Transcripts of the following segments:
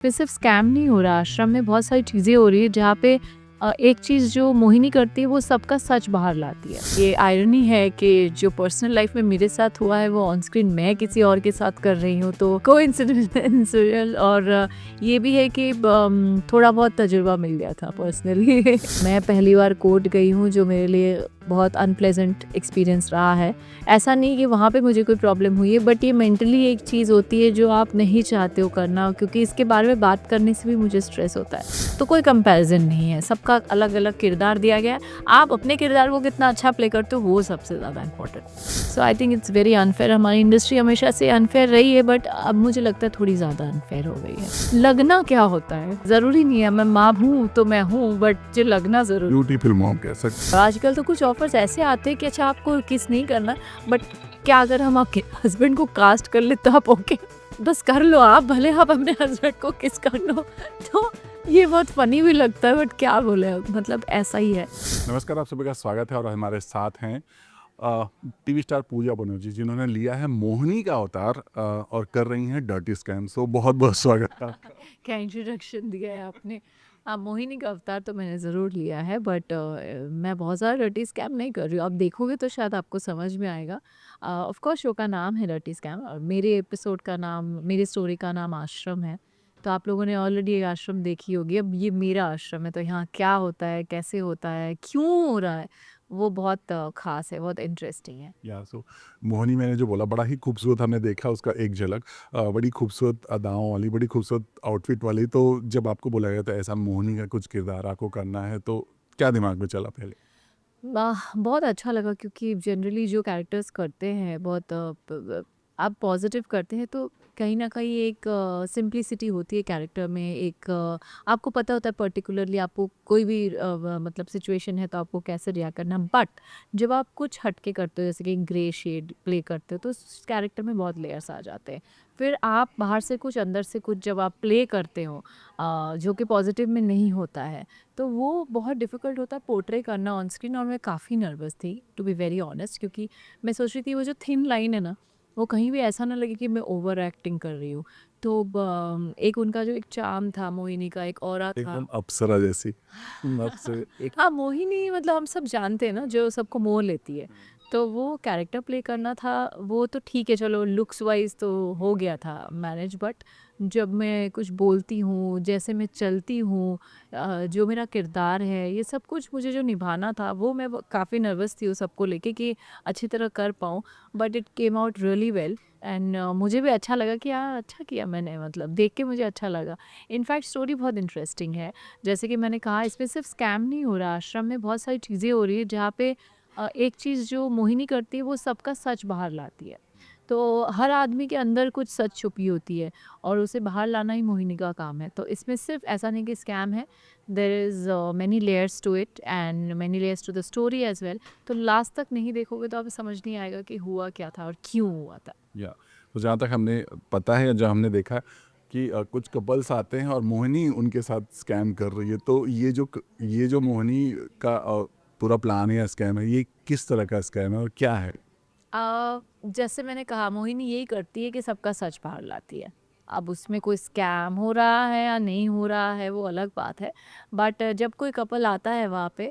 पे सिर्फ स्कैम नहीं हो रहा, आश्रम में बहुत सारी चीज़ें हो रही है जहाँ पे एक चीज़ जो मोहिनी करती है वो सबका सच बाहर लाती है। ये आयरनी है कि जो पर्सनल लाइफ में मेरे साथ हुआ है वो ऑन स्क्रीन मैं किसी और के साथ कर रही हूँ, तो कोइंसिडेंशियल और ये भी है कि थोड़ा बहुत तजुर्बा मिल गया था पर्सनली। मैं पहली बार कोर्ट गई हूँ जो मेरे लिए बहुत अनप्लेजेंट एक्सपीरियंस रहा है। ऐसा नहीं कि वहाँ पे मुझे कोई प्रॉब्लम हुई है, बट ये मेंटली एक चीज़ होती है जो आप नहीं चाहते हो करना, क्योंकि इसके बारे में बात करने से भी मुझे स्ट्रेस होता है। तो कोई कंपैरिजन नहीं है, सबका अलग अलग किरदार दिया गया है। आप अपने किरदार को कितना अच्छा प्ले करते हो वो सबसे ज़्यादा important. So I think it's very unfair. हमारी इंडस्ट्री हमेशा से अनफेयर रही है, बट अब मुझे लगता है थोड़ी ज़्यादा अनफेयर हो गई है। लगना क्या होता है, ज़रूरी नहीं है मैं माँ हूँ तो मैं हूँ, बट जो लगना ज़रूरी। ब्यूटी फिल्मों कह सकते। आजकल तो कुछ ऑफर्स ऐसे आते हैं कि अच्छा आपको किस नहीं करना, बट क्या अगर हम आपके हस्बैंड को कास्ट कर ले तो आप ओके, बस कर लो आप, भले आप अपने हस्बैंड को किस कर लो। तो ये बहुत फनी भी लगता है, बट क्या बोले, मतलब ऐसा ही है। नमस्कार, आप सभी का स्वागत है और हमारे साथ हैं टीवी स्टार पूजा बनर्जी, जिन्होंने लिया है मोहिनी का अवतार और कर रही हैं डर्टी स्कैम। सो बहुत बहुत स्वागत है आपका। क्या इंट्रोडक्शन दिया है आपने। हाँ, मोहिनी का अवतार तो मैंने ज़रूर लिया है, बट मैं बहुत ज़्यादा डर्टी स्कैम नहीं कर रही हूँ। आप देखोगे तो शायद आपको समझ में आएगा। ऑफ कोर्स शो का नाम है डर्टी स्कैम और मेरे एपिसोड का नाम, मेरी स्टोरी का नाम आश्रम है। तो आप लोगों ने ऑलरेडी एक आश्रम देखी होगी, अब ये मेरा आश्रम है। तो यहाँ क्या होता है, कैसे होता है, क्यों हो रहा है, वो बहुत ख़ास है, बहुत इंटरेस्टिंग है। या सो मोहिनी मैंने जो बोला बड़ा ही खूबसूरत, हमने देखा उसका एक झलक, बड़ी खूबसूरत अदाओं वाली, बड़ी खूबसूरत आउटफिट वाली। तो जब आपको बोला गया था ऐसा मोहिनी का कुछ किरदार आपको करना है, तो क्या दिमाग में चला पहले? बहुत अच्छा लगा, क्योंकि जनरली जो कैरेक्टर्स करते हैं बहुत आप पॉजिटिव करते हैं तो कहीं ना कहीं एक सिंप्लिसिटी होती है कैरेक्टर में। एक आपको पता होता है पर्टिकुलरली आपको कोई भी मतलब सिचुएशन है तो आपको कैसे रिएक्ट करना, बट जब आप कुछ हटके करते हो जैसे कि ग्रे शेड प्ले करते हो तो उस कैरेक्टर में बहुत लेयर्स आ जाते हैं। फिर आप बाहर से कुछ अंदर से कुछ जब आप प्ले करते हो जो कि पॉजिटिव में नहीं होता है, तो वो बहुत डिफ़िकल्ट होता है पोर्ट्रे करना ऑन स्क्रीन। और मैं काफ़ी नर्वस थी, टू बी वेरी ऑनेस्ट, क्योंकि मैं सोच रही थी वो जो थिन लाइन है ना, वो कहीं भी ऐसा ना लगे कि मैं ओवर एक्टिंग कर रही हूँ। तो एक उनका जो एक चार्म था, मोहिनी का एक ऑरा था। एकदम अप्सरा जैसी। अप्सरा एक। हाँ, मोहिनी मतलब हम सब जानते हैं ना, जो सबको मोह लेती है। तो वो कैरेक्टर प्ले करना था, वो तो ठीक है, चलो लुक्स वाइज तो हो गया था मैनेज, बट जब मैं कुछ बोलती हूँ, जैसे मैं चलती हूँ, जो मेरा किरदार है, ये सब कुछ मुझे जो निभाना था, वो मैं काफ़ी नर्वस थी उस सबको लेके कि अच्छी तरह कर पाऊँ। But it came out really well and मुझे भी अच्छा लगा कि हाँ अच्छा किया मैंने, मतलब देख के मुझे अच्छा लगा। इनफैक्ट स्टोरी बहुत इंटरेस्टिंग है। जैसे कि मैंने कहा, इसमें सिर्फ स्कैम नहीं हो रहा, आश्रम में बहुत सारी चीज़ें हो रही है जहाँ पे एक चीज़ जो मोहिनी करती है वो सबका सच बाहर लाती है। तो हर आदमी के अंदर कुछ सच छुपी होती है और उसे बाहर लाना ही मोहिनी का काम है। तो इसमें सिर्फ ऐसा नहीं कि स्कैम है, there is many layers to it and many layers to the story as well. तो लास्ट तक नहीं देखोगे तो आपको समझ नहीं आएगा कि हुआ क्या था और क्यों हुआ था। या तो जहाँ तक हमने पता है, जहाँ हमने देखा कि कुछ कपल्स आते हैं और मोहिनी उनके साथ स्कैम कर रही है। तो ये जो मोहिनी का पूरा प्लान है या स्कैम है, ये किस तरह का स्कैम है और क्या है? जैसे मैंने कहा, मोहिनी यही करती है कि सबका सच बाहर लाती है। अब उसमें कोई स्कैम हो रहा है या नहीं हो रहा है वो अलग बात है, बट जब कोई कपल आता है वहाँ पे,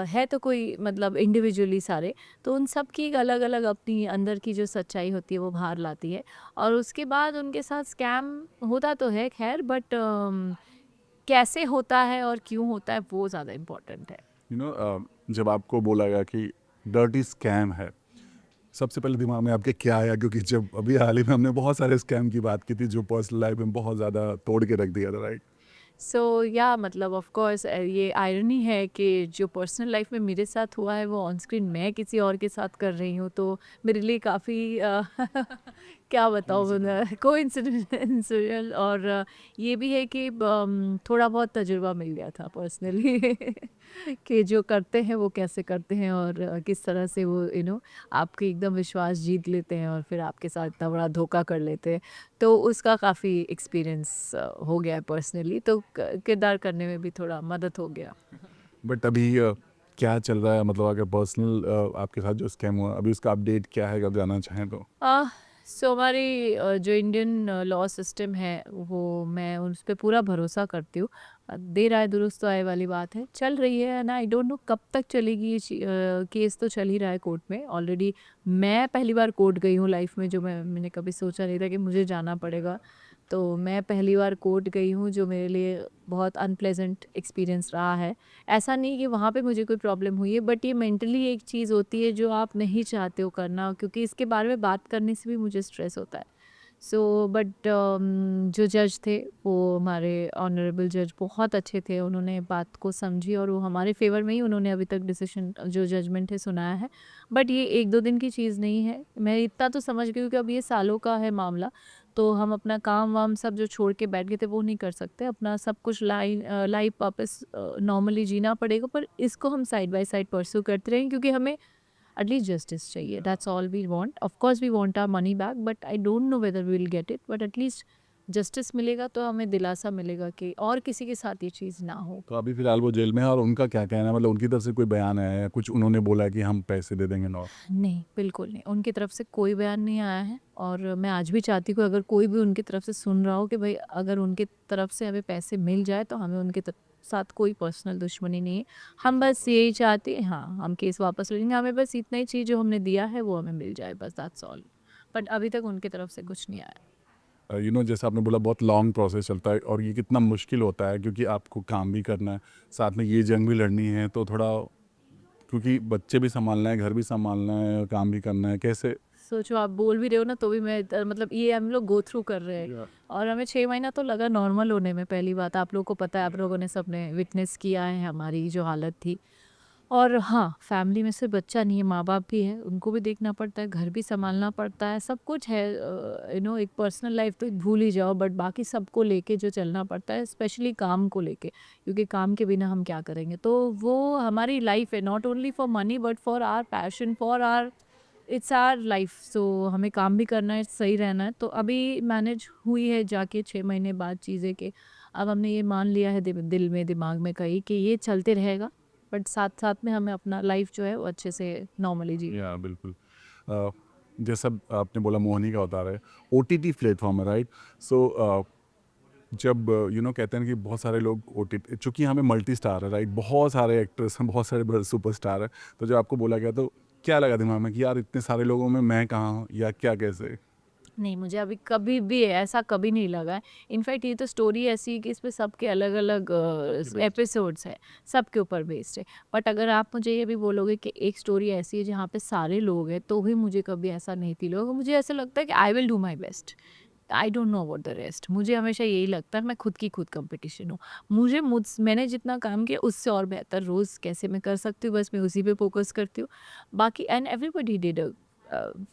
है तो कोई मतलब इंडिविजुअली सारे, तो उन सब की एक अलग अलग अपनी अंदर की जो सच्चाई होती है वो बाहर लाती है। और उसके बाद उनके साथ स्कैम होता तो है खैर, बट कैसे होता है और क्यों होता है वो ज़्यादा इम्पोर्टेंट है। यू नो जब आपको बोला गया कि डर्टी स्कैम है, सबसे पहले दिमाग में आपके क्या आया? क्योंकि जब अभी हाल ही में हमने बहुत सारे स्कैम की बात की थी जो पर्सनल लाइफ में बहुत ज़्यादा तोड़ के रख दिया था, राइट? सो या मतलब ऑफ कोर्स ये आयरनी है कि जो पर्सनल लाइफ में मेरे साथ हुआ है वो ऑन स्क्रीन मैं किसी और के साथ कर रही हूँ, तो मेरे लिए काफ़ी क्या बताऊँ, कोइंसिडेंशियल। और ये भी है कि थोड़ा बहुत तजुर्बा मिल गया था पर्सनली कि जो करते हैं वो कैसे करते हैं और किस तरह से वो आपके एकदम विश्वास जीत लेते हैं और फिर आपके साथ इतना बड़ा धोखा कर लेते हैं। तो उसका काफ़ी एक्सपीरियंस हो गया है पर्सनली, तो किरदार करने में भी थोड़ा मदद हो गया। बट अभी क्या चल रहा है? मतलब अगर पर्सनल आपके साथ जो स्कैम हुआ, अभी उसका अपडेट क्या है, अगर जानना चाहें तो? सो हमारी जो इंडियन लॉ सिस्टम है वो मैं उस पे पूरा भरोसा करती हूँ। देर आए दुरुस्त तो आए वाली बात है, चल रही है ना। आई डोंट नो कब तक चलेगी ये केस तो चल ही रहा है कोर्ट में ऑलरेडी। मैं पहली बार कोर्ट गई हूँ लाइफ में, जो मैंने कभी सोचा नहीं था कि मुझे जाना पड़ेगा। तो मैं पहली बार कोर्ट गई हूँ, जो मेरे लिए बहुत अनप्लेजेंट एक्सपीरियंस रहा है। ऐसा नहीं कि वहाँ पे मुझे कोई प्रॉब्लम हुई है, बट ये मेंटली एक चीज़ होती है जो आप नहीं चाहते हो करना, क्योंकि इसके बारे में बात करने से भी मुझे स्ट्रेस होता है। सो बट जो जज थे वो हमारे ऑनरेबल जज बहुत अच्छे थे। उन्होंने बात को समझी और वो हमारे फेवर में ही उन्होंने अभी तक डिसीजन जो जजमेंट है सुनाया है। बट ये एक दो दिन की चीज़ नहीं है। मैं इतना तो समझ गई हूँ कि अब ये सालों का है मामला। तो हम अपना काम वाम सब जो छोड़ के बैठ गए थे वो नहीं कर सकते। अपना सब कुछ लाइफ वापस नॉर्मली जीना पड़ेगा, पर इसको हम साइड बाय साइड परस्यू करते रहेंगे, क्योंकि हमें एटलीस्ट जस्टिस चाहिए। That's all we want. Of course we want our money back, but I don't know whether we will get it, but at least justice मिलेगा तो हमें दिलासा मिलेगा कि और किसी के साथ ये चीज़ ना हो। तो अभी फिलहाल वो जेल में है, और उनका क्या कहना है, मतलब उनकी तरफ से कोई बयान आया है या कुछ उन्होंने बोला है कि हम पैसे दे देंगे नौ? नहीं, बिल्कुल नहीं, उनकी तरफ से कोई बयान नहीं आया है। और मैं आज भी चाहती हूँ अगर कोई भी उनकी तरफ से सुन रहा हो कि भाई अगर उनकी तरफ से हमें पैसे मिल जाए तो हमें उनके साथ कोई पर्सनल दुश्मनी नहीं है। हम बस यही चाहते हैं, हाँ हम केस वापस ले लेंगे, हमें बस इतना ही चीज़ जो हमने दिया है वो हमें मिल जाए, बस दैट्स ऑल। बट अभी तक उनकी तरफ से कुछ नहीं आया। जैसे आपने बोला बहुत लॉन्ग प्रोसेस चलता है, और ये कितना मुश्किल होता है क्योंकि आपको काम भी करना है, साथ में ये जंग भी लड़नी है, तो थोड़ा क्योंकि बच्चे भी संभालना है, घर भी संभालना है, काम भी करना है, कैसे? सोचो आप बोल भी रहे हो ना तो भी मैं मतलब ये हम लोग गो थ्रू कर रहे हैं। और हमें 6 महीना तो लगा नॉर्मल होने में। पहली बात आप लोगों को पता है, आप लोगों ने सबने विटनेस किया है हमारी जो हालत थी। और हाँ, फैमिली में सिर्फ बच्चा नहीं है, माँ बाप भी है, उनको भी देखना पड़ता है, घर भी संभालना पड़ता है, सब कुछ है। एक पर्सनल लाइफ तो भूल ही जाओ, बट बाकी सबको लेके जो चलना पड़ता है, स्पेशली काम को लेके, क्योंकि काम के बिना हम क्या करेंगे। तो वो हमारी लाइफ है, not only for money but for our passion, for our it's our life. So हमें काम भी करना है, सही रहना है। तो अभी मैनेज हुई है जाके 6 महीने बाद चीज़ें के। अब हमने ये मान लिया है दिल में दिमाग में कहीं कि ये चलते रहेगा, बट साथ साथ में हमें अपना लाइफ जो है वो अच्छे से नॉर्मली जी। या बिल्कुल। अ, जैसा आपने बोला मोहिनी का अवतार है, ओटीटी प्लेटफॉर्म है, राइट? सो जब कहते हैं कि बहुत सारे लोग ओटीटी, चूँकि हमें मल्टी स्टार है, राइट, बहुत सारे एक्टर्स हैं, बहुत सारे सुपरस्टार हैं, तो जब आपको बोला गया तो क्या लगा दिमाग में कि यार इतने सारे लोगों में मैं कहाँ हूँ, या क्या, कैसे? नहीं, मुझे अभी कभी भी ऐसा कभी नहीं लगा है। इनफैक्ट ये तो स्टोरी ऐसी है कि इसमें सबके अलग अलग एपिसोड्स हैं, सबके ऊपर बेस्ड है। बट अगर आप मुझे ये भी बोलोगे कि एक स्टोरी ऐसी है जहाँ पे सारे लोग हैं, तो भी मुझे कभी ऐसा नहीं फील होगा। मुझे ऐसा लगता है कि I will do my best. I don't know about the rest. मुझे हमेशा यही लगता है मैं खुद की खुद कंपटीशन हूँ। मैंने जितना काम किया उससे और बेहतर रोज़ कैसे मैं कर सकती हूँ, बस मैं उसी पे फोकस करती हूँ। बाकी and everybody did a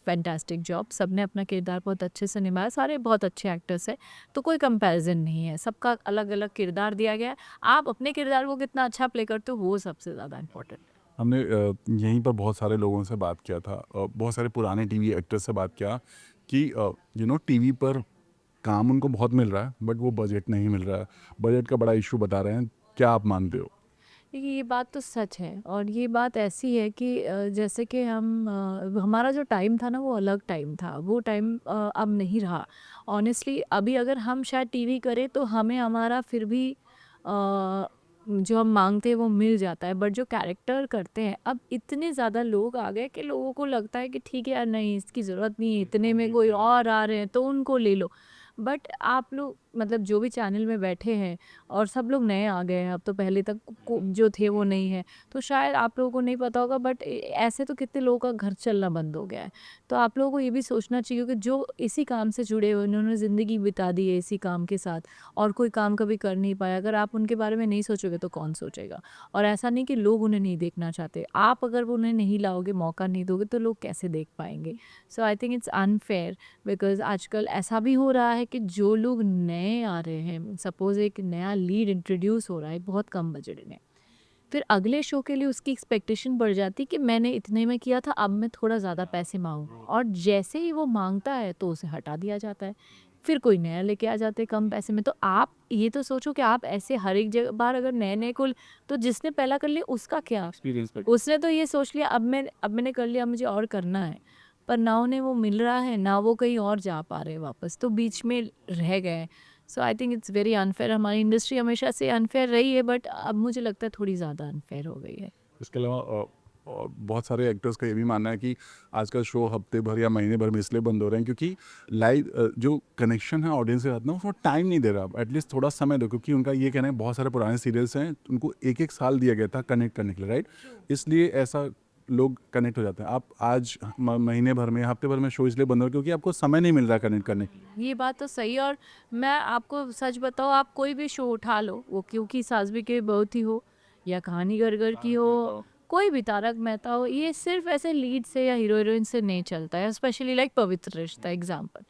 fantastic job. सबने अपना किरदार बहुत अच्छे से निभाया, सारे बहुत अच्छे एक्टर्स हैं। तो कोई कंपैरिजन नहीं है, सबका अलग अलग किरदार दिया गया है। आप अपने किरदार को कितना अच्छा प्ले करते हो वो सबसे ज़्यादा इम्पोर्टेंट है। हमने यहीं पर बहुत सारे लोगों से बात किया था, बहुत सारे पुराने टीवी एक्टर्स से बात किया कि टीवी पर काम उनको बहुत मिल रहा है, बट वो बजट नहीं मिल रहा है, बजट का बड़ा इशू बता रहे हैं, क्या आप मानते हो? देखिए ये बात तो सच है, और ये बात ऐसी है कि जैसे कि हमारा जो टाइम था ना वो अलग टाइम था। वो टाइम अब नहीं रहा। ऑनेस्टली अभी अगर हम शायद टीवी करें तो हमें हमारा फिर भी जो हम मांगते हैं वो मिल जाता है। बट जो कैरेक्टर करते हैं, अब इतने ज़्यादा लोग आ गए कि लोगों को लगता है कि ठीक है यार, नहीं इसकी ज़रूरत नहीं है, इतने में कोई और आ रहे हैं तो उनको ले लो। बट आप लोग मतलब जो भी चैनल में बैठे हैं, और सब लोग नए आ गए हैं, अब तो पहले तक जो थे वो नहीं है। तो शायद आप लोगों को नहीं पता होगा, बट ऐसे तो कितने लोगों का घर चलना बंद हो गया है। तो आप लोगों को ये भी सोचना चाहिए कि जो इसी काम से जुड़े हुए, उन्होंने ज़िंदगी बिता दी है इसी काम के साथ, और कोई काम कभी कर नहीं पाया, अगर आप उनके बारे में नहीं सोचोगे तो कौन सोचेगा। और ऐसा नहीं कि लोग उन्हें नहीं देखना चाहते, आप अगर उन्हें नहीं लाओगे, मौका नहीं दोगे, तो लोग कैसे देख पाएंगे। So I think it's unfair, because आजकल ऐसा भी हो रहा है कि जो लोग नए आ रहे हैं, सपोज एक नया लीड इंट्रोड्यूस हो रहा है बहुत कम बजट में, फिर अगले शो के लिए उसकी एक्सपेक्टेशन बढ़ जाती कि मैंने इतने में किया था, अब मैं थोड़ा ज़्यादा पैसे मांगूँ, और जैसे ही वो मांगता है तो उसे हटा दिया जाता है। फिर कोई नया लेके आ जाते हैं कम पैसे में। तो आप ये तो सोचो कि आप ऐसे हर एक जगह बार अगर नए नए को, तो जिसने पहला कर लिया उसका क्या, एक्सपीरियंस पर उसने तो ये सोच लिया अब मैंने कर लिया, मुझे और करना है। पर ना उन्हें वो मिल रहा है, ना वो कहीं और जा पा रहे हैं वापस, तो बीच में रह गए। So I think it's very unfair. हमारी इंडस्ट्री हमेशा से अनफेयर रही है, बट अब मुझे लगता है थोड़ी ज़्यादा अनफेयर हो गई है। इसके अलावा बहुत सारे एक्टर्स का ये भी मानना है कि आजकल शो हफ्ते भर या महीने भर में इसलिए बंद हो रहे हैं क्योंकि लाइव जो कनेक्शन है ऑडियंस के साथ ना उसको टाइम नहीं दे रहा। एटलीस्ट थोड़ा समय दो, क्योंकि उनका ये कहना है बहुत सारे पुराने सीरियल्स हैं उनको एक एक साल दिया गया था कनेक्ट करने के लिए, राइट? इसलिए ऐसा लोग कनेक्ट हो जाते हैं। आप आज महीने भर में हफ्ते भर में शो इसलिए बंद हो रहे हैं क्योंकि आपको समय नहीं मिल रहा कनेक्ट करने के लिए। ये बात तो सही है। और मैं आपको सच बताऊँ, आप कोई भी शो उठा लो, वो क्योंकि सासवी के बहुत ही हो या कहानी घर घर की हो, कोई भी तारक मेहता हो, ये सिर्फ ऐसे लीड से या हीरो हीरोइन से नहीं चलता है। स्पेशली लाइक पवित्र रिश्ता एग्जाम्पल,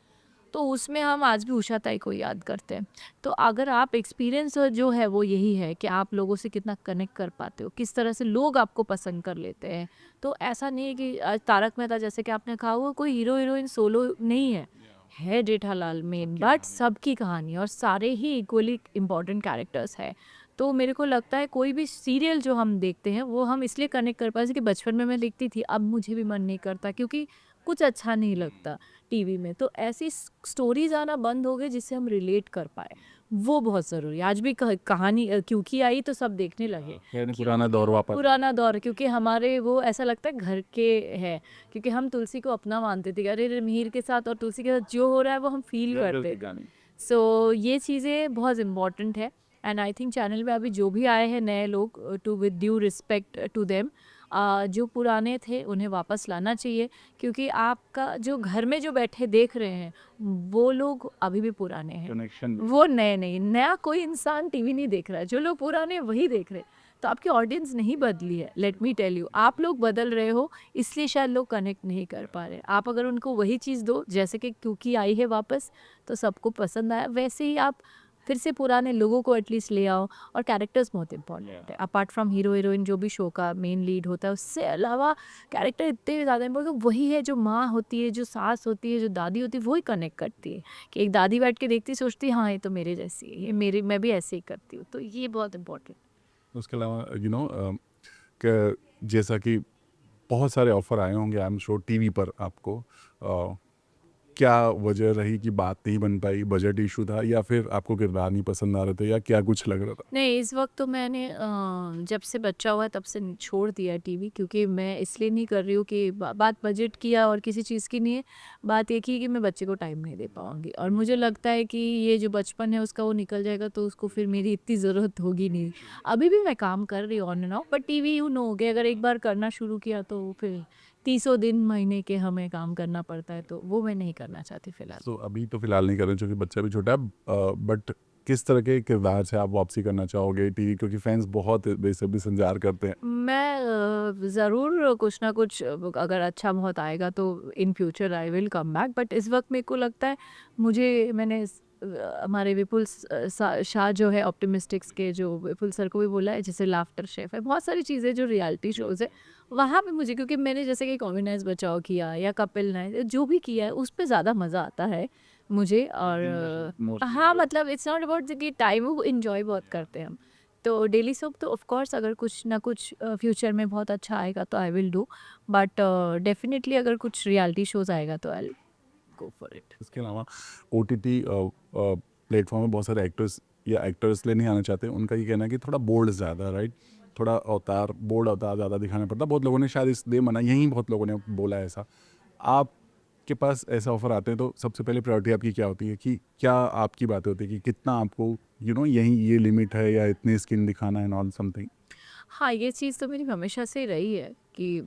तो उसमें हम आज भी उषा ताई को याद करते हैं। तो अगर आप एक्सपीरियंस जो है वो यही है कि आप लोगों से कितना कनेक्ट कर पाते हो, किस तरह से लोग आपको पसंद कर लेते हैं। तो ऐसा नहीं है कि आज तारक मेहता जैसे कि आपने कहा, वो कोई हीरो हीरोइन सोलो नहीं है जेठालाल मेन, बट सबकी कहानी और सारे ही इक्वली इम्पोर्टेंट कैरेक्टर्स है। तो मेरे को लगता है कोई भी सीरियल जो हम देखते हैं वो हम इसलिए कनेक्ट कर पाए कि बचपन में मैं देखती थी, अब मुझे भी मन नहीं करता क्योंकि कुछ अच्छा नहीं लगता टीवी में। तो ऐसी स्टोरीज आना बंद हो गई जिससे हम रिलेट कर पाए, वो बहुत ज़रूरी है। आज भी कहानी क्योंकि आई तो सब देखने लगे, पुराना दौर वापस। पुराना दौर, क्योंकि हमारे वो ऐसा लगता है घर के है, क्योंकि हम तुलसी को अपना मानते थे। अरे मीर के साथ और तुलसी के साथ जो हो रहा है वो हम फील करते। सो ये चीज़ें बहुत इम्पॉर्टेंट है। एंड आई थिंक चैनल पे अभी जो भी आए हैं नए लोग, to with due respect to them, जो पुराने थे उन्हें वापस लाना चाहिए, क्योंकि आपका जो घर में जो बैठे देख रहे हैं वो लोग अभी भी पुराने हैं, कनेक्शन वो नए नहीं। नया कोई इंसान टीवी नहीं देख रहा है, जो लोग पुराने हैं वही देख रहे हैं। तो आपकी ऑडियंस नहीं बदली है, लेट मी टेल यू, आप लोग बदल रहे हो, इसलिए शायद लोग कनेक्ट नहीं कर पा रहे। आप अगर उनको वही चीज़ दो जैसे कि क्योंकि आई है वापस, तो सबको पसंद आया, वैसे ही आप फिर से पुराने लोगों को एटलीस्ट ले आओ। और कैरेक्टर्स बहुत इंपॉर्टेंट है, अपार्ट फ्रॉम हीरो हीरोइन जो भी शो का मेन लीड होता है, उससे अलावा कैरेक्टर इतने ज़्यादा इंपॉर्टेंट। वही है जो माँ होती है, जो सास होती है, जो दादी होती है, वही कनेक्ट करती है। कि एक दादी बैठ के देखती सोचती है हाँ ये तो मेरे जैसी है, ये मेरी, मैं भी ऐसे ही करती हूँ। तो ये बहुत इंपॉर्टेंट। उसके अलावा जैसा कि बहुत सारे ऑफर आए होंगे आई एम श्योर टीवी पर आपको, क्या वजह रही कि बात नहीं बन पाई? बजट इशू था या फिर आपको किरदार नहीं पसंद आ रहे थे या क्या कुछ लग रहा था? नहीं, इस वक्त तो मैंने जब से बच्चा हुआ तब से छोड़ दिया टीवी, क्योंकि मैं इसलिए नहीं कर रही हूँ कि बात बजट की या और किसी चीज़ की नहीं है। बात ये की कि मैं बच्चे को टाइम नहीं दे पाऊँगी, और मुझे लगता है कि ये जो बचपन है उसका वो निकल जाएगा, तो उसको फिर मेरी इतनी ज़रूरत होगी नहीं। अभी भी मैं काम कर रही हूँ on end of, but TV you know कि अगर एक बार करना शुरू किया तो फिर 30 दिन महीने के हमें काम करना पड़ता है, तो वो मैं नहीं करना चाहती फ़िलहाल। तो अभी तो फिलहाल नहीं कर रहे क्योंकि बच्चा भी छोटा है, बट किस तरह के किरदार से आप वापसी करना चाहोगे टीवी, क्योंकि फैंस बहुत बेसब्री से इंतजार करते हैं? मैं ज़रूर कुछ ना कुछ, अगर अच्छा बहुत आएगा तो in future I will come back. But इस वक्त मेरे को लगता है, मैंने हमारे विपुल शाह जो है ऑप्टिमिस्टिक्स के, जो विपुल सर को भी बोला है, जैसे लाफ्टर शेफ है, बहुत सारी चीज़ें जो रियलिटी शोज़ है वहाँ पे मुझे, क्योंकि मैंने जैसे कि कॉमिनाइज बचाओ किया या कपिल नाइट जो भी किया है, उस पर ज़्यादा मज़ा आता है मुझे। और हाँ, मतलब इट्स नॉट अबाउट कि टाइम, वो इन्जॉय बहुत करते हैं हम। तो डेली सोप तो ऑफ कोर्स अगर कुछ ना कुछ फ्यूचर में बहुत अच्छा आएगा तो I will do, but definitely अगर कुछ रियलिटी शोज आएगा तो आई गो फॉर इट। इसके अलावा OTT प्लेटफॉर्म में बहुत सारे एक्टर्स या एक्टर्स इसलिए नहीं आना चाहते, उनका ये कहना है कि थोड़ा बोल्ड ज़्यादा, राइट? थोड़ा बोल्ड अवतार ज़्यादा दिखाना पड़ता। बहुत लोगों ने शायद इसलिए मना, यहीं बहुत लोगों ने बोला है ऐसा। आपके पास ऐसा ऑफर आते हैं तो सबसे पहले प्रायोरिटी आपकी क्या होती है? कि क्या आपकी बात होती है कि कितना आपको यहीं ये लिमिट है या इतनी स्किन दिखाना है, नॉन समथिंग? हाँ, ये चीज़ तो मेरी हमेशा से रही है कि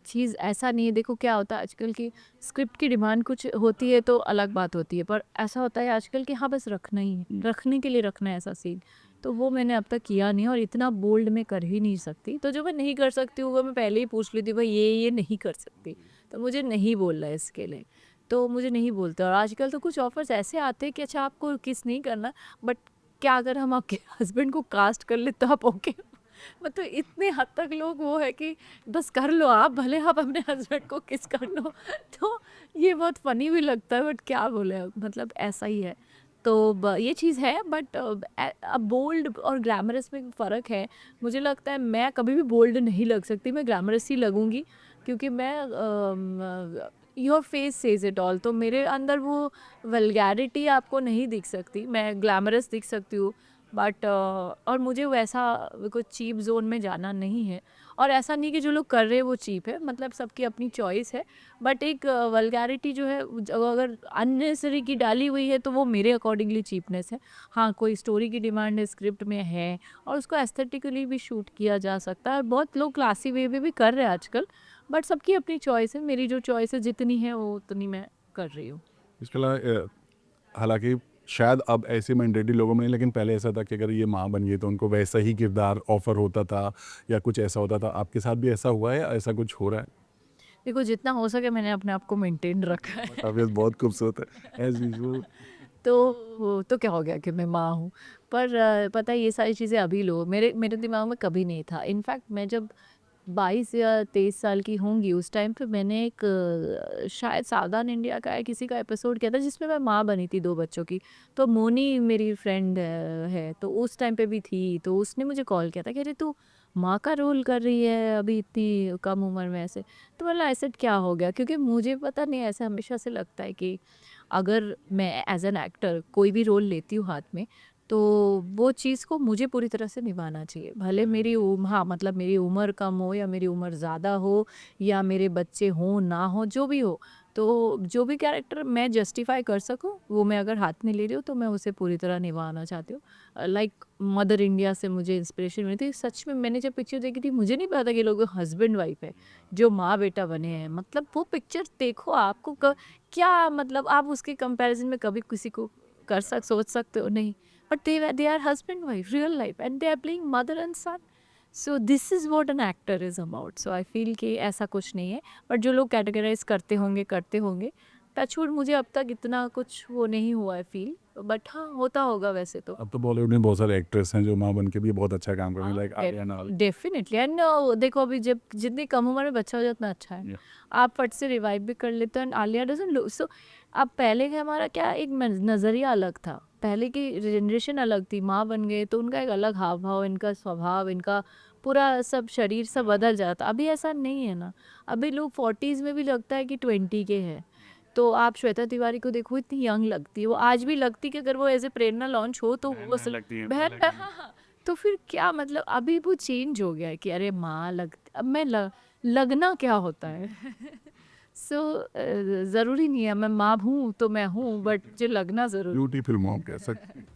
चीज़ ऐसा नहीं है। देखो क्या होता है आजकल की स्क्रिप्ट की डिमांड कुछ होती है तो अलग बात होती है, पर ऐसा होता है आजकल कि हाँ बस रखना ही है, रखने के लिए रखना है ऐसा सीन। तो वो मैंने अब तक किया नहीं और इतना बोल्ड मैं कर ही नहीं सकती। तो जो मैं नहीं कर सकती हूँ वो मैं पहले ही पूछ लेती हूँ, भाई ये नहीं कर सकती, तो मुझे नहीं बोलना है इसके लिए, तो मुझे नहीं बोलते। और आजकल तो कुछ ऑफर्स ऐसे आते हैं कि अच्छा आपको किस नहीं करना, बट क्या अगर हम आपके हस्बैंड को कास्ट कर ले तो आप ओके? मतलब इतने हद तक लोग वो है कि बस कर लो आप, भले आप अपने हस्बैंड को किस कर लो। तो ये बहुत फनी भी लगता है, बट क्या बोले अब, मतलब ऐसा ही है। तो ये चीज़ है, बट अब बोल्ड और ग्लैमरस में फ़र्क है। मुझे लगता है मैं कभी भी बोल्ड नहीं लग सकती, मैं ग्लैमरस ही लगूंगी, क्योंकि मैं your face says it all. तो मेरे अंदर वो वल्गैरिटी आपको नहीं दिख सकती, मैं ग्लैमरस दिख सकती हूँ बट और मुझे वैसा कुछ चीप जोन में जाना नहीं है। और ऐसा नहीं कि जो लोग कर रहे हैं वो चीप है, मतलब सबकी अपनी चॉइस है। बट एक वल्गैरिटी जो है अगर अननेसेसरी की डाली हुई है तो वो मेरे अकॉर्डिंगली चीपनेस है। हाँ, कोई स्टोरी की डिमांड है, स्क्रिप्ट में है और उसको एस्थेटिकली भी शूट किया जा सकता है और बहुत लोग क्लासी वे में भी कर रहे हैं आजकल। बट सबकी अपनी चॉइस है, मेरी जो चॉइस है जितनी है वो उतनी मैं कर रही हूँ। इसके अलावा हालांकि शायद अब ऐसी मेंटेलिटी लोगों में नहीं, लेकिन पहले ऐसा था कि अगर ये माँ बन गई तो उनको वैसा ही किरदार ऑफर होता था या कुछ ऐसा होता था। आपके साथ भी ऐसा हुआ है या ऐसा कुछ हो रहा है? देखो, जितना हो सके मैंने अपने आप को मेंटेन रखा है। काफियत बहुत खूबसूरत है एज यूजुअल। तो क्या हो गया कि मैं माँ हूँ। पर पता है ये सारी चीज़ें अभी लो मेरे मेरे दिमाग में कभी नहीं था। इनफैक्ट मैं जब 22 या 23 साल की होंगी उस टाइम पे मैंने एक शायद सावधान इंडिया का या किसी का एपिसोड किया था जिसमें मैं माँ बनी थी 2 बच्चों की। तो मोनी मेरी फ्रेंड है, तो उस टाइम पे भी थी, तो उसने मुझे कॉल किया था कि अरे तू माँ का रोल कर रही है अभी इतनी कम उम्र में ऐसे। तो बोला ऐसे क्या हो गया, क्योंकि मुझे पता नहीं ऐसे हमेशा से लगता है कि अगर मैं एज एन एक्टर कोई भी रोल लेती हूँ हाथ में तो वो चीज़ को मुझे पूरी तरह से निभाना चाहिए। भले मेरी हाँ, मतलब मेरी उम्र कम हो या मेरी उम्र ज़्यादा हो या मेरे बच्चे हों ना हो, जो भी हो। तो जो भी कैरेक्टर मैं जस्टिफाई कर सकूँ वो मैं अगर हाथ में ले रही हूँ तो मैं उसे पूरी तरह निभाना चाहती हूँ। लाइक मदर इंडिया से मुझे इंस्पिरेशन मिली थी। सच में मैंने जब पिक्चर देखी थी मुझे नहीं पता था कि लोग हस्बैंड वाइफ है जो माँ बेटा बने हैं। मतलब वो पिक्चर देखो, आपको क्या मतलब आप उसके कंपैरिजन में कभी किसी को सोच सकते हो नहीं। But they are husband wife real life and they are playing mother and son. So this is what an actor is about. So I feel कि ऐसा कुछ नहीं है। बट जो लोग कैटेगराइज करते होंगे टचवुड मुझे अब तक इतना कुछ वो नहीं हुआ है फील। बट हाँ, होता होगा वैसे तो। अब तो बॉलीवुड में बहुत सारे एक्ट्रेस हैं जो माँ बन के भी बहुत अच्छा काम कर रहे हैं, लाइक आर्या नाल। डेफिनेटली। एंड देखो अभी जब जितनी कम उम्र में बच्चा हो जाए उतना अच्छा है। Yeah. आप फट से रिवाइव भी कर लेते हो and Alia doesn't look so. अब पहले का हमारा क्या एक नज़रिया अलग था, पहले की जनरेशन अलग थी। माँ बन गए तो उनका एक अलग हाव भाव, इनका स्वभाव, इनका पूरा सब शरीर सब बदल जाता। अभी ऐसा नहीं है ना। अभी लोग 40s में भी लगता है कि 20 के हैं। तो आप श्वेता तिवारी को देखो, इतनी यंग लगती है वो, आज भी लगती कि अगर वो एज ए प्रेरणा लॉन्च हो तो वो लगती है, बहन। हाँ हाँ। तो फिर क्या मतलब अभी वो चेंज हो गया है कि अरे माँ लगती, अब मैं लगना क्या होता है। सो ज़रूरी नहीं है मैं माँ हूँ तो मैं हूँ, बट जो लगना ज़रूरी। ब्यूटी फिल्मों कह सकते हैं।